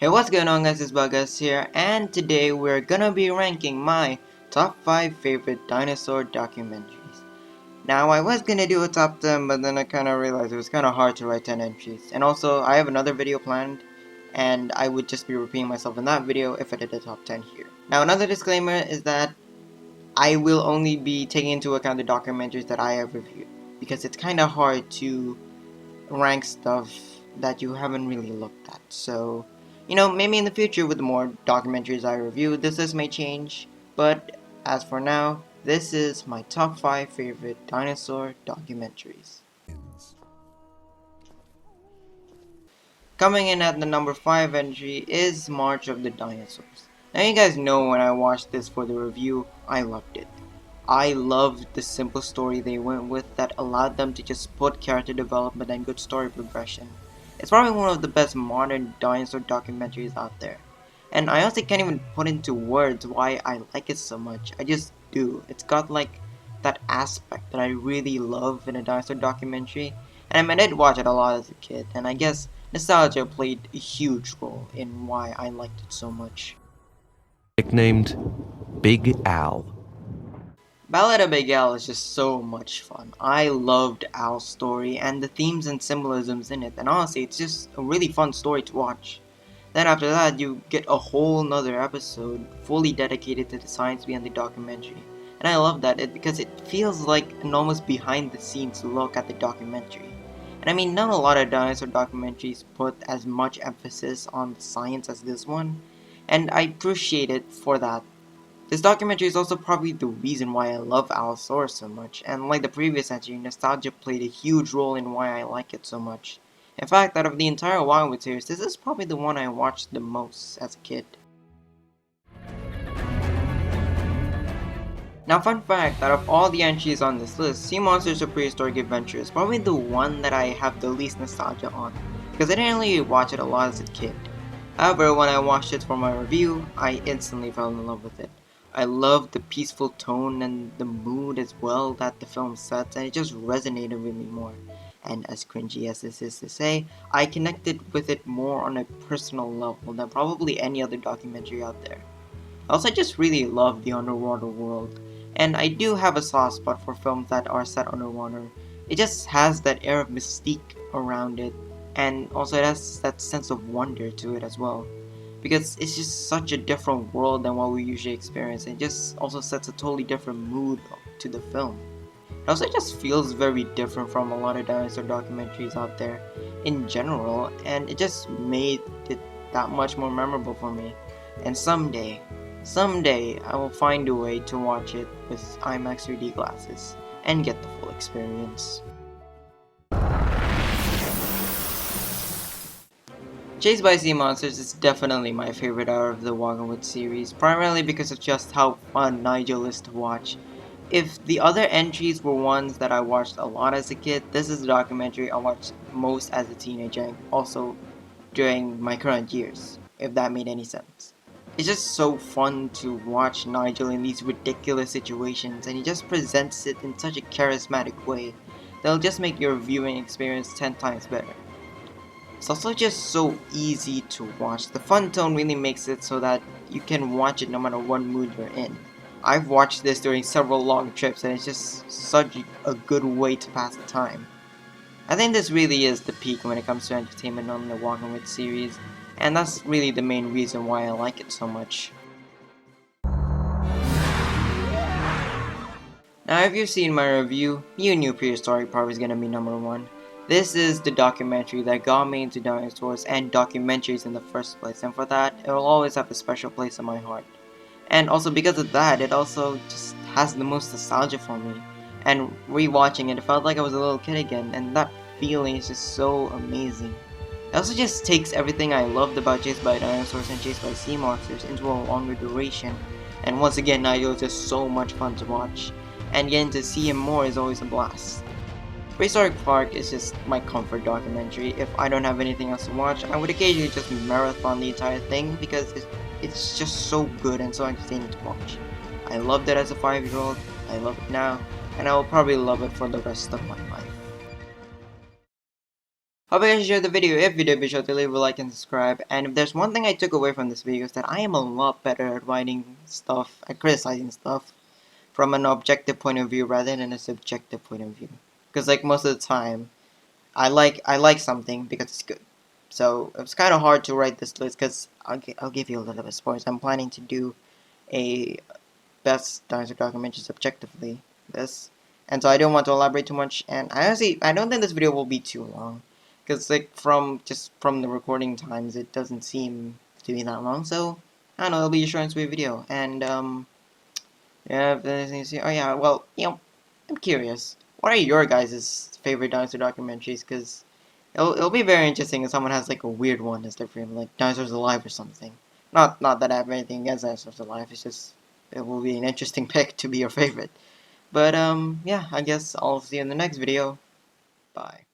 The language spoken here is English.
Hey, what's going on guys, it's Buggers here, and today we're gonna be ranking my top 5 favorite dinosaur documentaries. Now, I was gonna do a top 10, but then I kinda realized it was kinda hard to write 10 entries. And also, I have another video planned, and I would just be repeating myself in that video if I did a top 10 here. Now, another disclaimer is that I will only be taking into account the documentaries that I have reviewed, because it's kinda hard to rank stuff that you haven't really looked at. So, maybe in the future with more documentaries I review, this may change. But as for now, this is my top 5 favorite dinosaur documentaries. Coming in at the number 5 entry is March of the Dinosaurs. Now you guys know when I watched this for the review, I loved it. I loved the simple story they went with that allowed them to just put character development and good story progression. It's probably one of the best modern dinosaur documentaries out there. And I honestly can't even put into words why I like it so much. I just do. It's got like that aspect that I really love in a dinosaur documentary. And I mean, I did watch it a lot as a kid, and I guess nostalgia played a huge role in why I liked it so much. Nicknamed Big Al. Ballad of Big Al is just so much fun. I loved Al's story and the themes and symbolisms in it, and honestly, it's just a really fun story to watch. Then after that, you get a whole nother episode fully dedicated to the science behind the documentary. And I love that because it feels like an almost behind the scenes look at the documentary. And I mean, not a lot of dinosaur documentaries put as much emphasis on the science as this one, and I appreciate it for that. This documentary is also probably the reason why I love Allosaurus so much, and like the previous entry, nostalgia played a huge role in why I like it so much. In fact, out of the entire Wildwood series, this is probably the one I watched the most as a kid. Now, fun fact, out of all the entries on this list, Sea Monsters: A Prehistoric Adventure is probably the one that I have the least nostalgia on, because I didn't really watch it a lot as a kid. However, when I watched it for my review, I instantly fell in love with it. I loved the peaceful tone and the mood as well that the film sets, and it just resonated with me more. And as cringy as this is to say, I connected with it more on a personal level than probably any other documentary out there. I also just really love the underwater world, and I do have a soft spot for films that are set underwater. It just has that air of mystique around it, and also it has that sense of wonder to it as well. Because it's just such a different world than what we usually experience, and it just also sets a totally different mood to the film. It also just feels very different from a lot of dinosaur documentaries out there in general, and it just made it that much more memorable for me. And someday I will find a way to watch it with IMAX 3D glasses and get the full experience. Chased by Sea Monsters is definitely my favorite out of the Wildwood series, primarily because of just how fun Nigel is to watch. If the other entries were ones that I watched a lot as a kid, this is the documentary I watched most as a teenager, and also during my current years, if that made any sense. It's just so fun to watch Nigel in these ridiculous situations, and he just presents it in such a charismatic way that'll just make your viewing experience 10 times better. It's also just so easy to watch. The fun tone really makes it so that you can watch it no matter what mood you're in. I've watched this during several long trips, and it's just such a good way to pass the time. I think this really is the peak when it comes to entertainment on the Walking With series, and that's really the main reason why I like it so much. Now, if you've seen my review, you knew Prehistoric Park was gonna be number 1. This is the documentary that got me into dinosaurs and documentaries in the first place, and for that, it will always have a special place in my heart. And also because of that, it also just has the most nostalgia for me. And rewatching it, it felt like I was a little kid again, and that feeling is just so amazing. It also just takes everything I loved about Chased by Dinosaurs and Chased by Sea Monsters into a longer duration. And once again, Nigel is just so much fun to watch, and getting to see him more is always a blast. Prehistoric Park is just my comfort documentary. If I don't have anything else to watch, I would occasionally just marathon the entire thing because it's just so good and so entertaining to watch. I loved it as a 5-year-old, I love it now, and I will probably love it for the rest of my life. Hope you guys enjoyed the video. If you did, be sure to leave a like and subscribe. And if there's one thing I took away from this video is that I am a lot better at writing stuff and criticizing stuff from an objective point of view rather than a subjective point of view. Because like most of the time, I like something because it's good. So it was kind of hard to write this list because I'll give you a little bit of spoilers. I'm planning to do a best dinosaur documentary subjectively this, and so I don't want to elaborate too much. And I don't think this video will be too long because like from the recording times it doesn't seem to be that long. So I don't know, it'll be a short and sweet video. And yeah, if there's anything to see, oh yeah, well, I'm curious. What are your guys' favorite dinosaur documentaries? Because it'll be very interesting if someone has like a weird one as their favorite, like Dinosaurs Alive or something. Not that I have anything against Dinosaurs Alive. It's just it will be an interesting pick to be your favorite. But yeah, I guess I'll see you in the next video. Bye.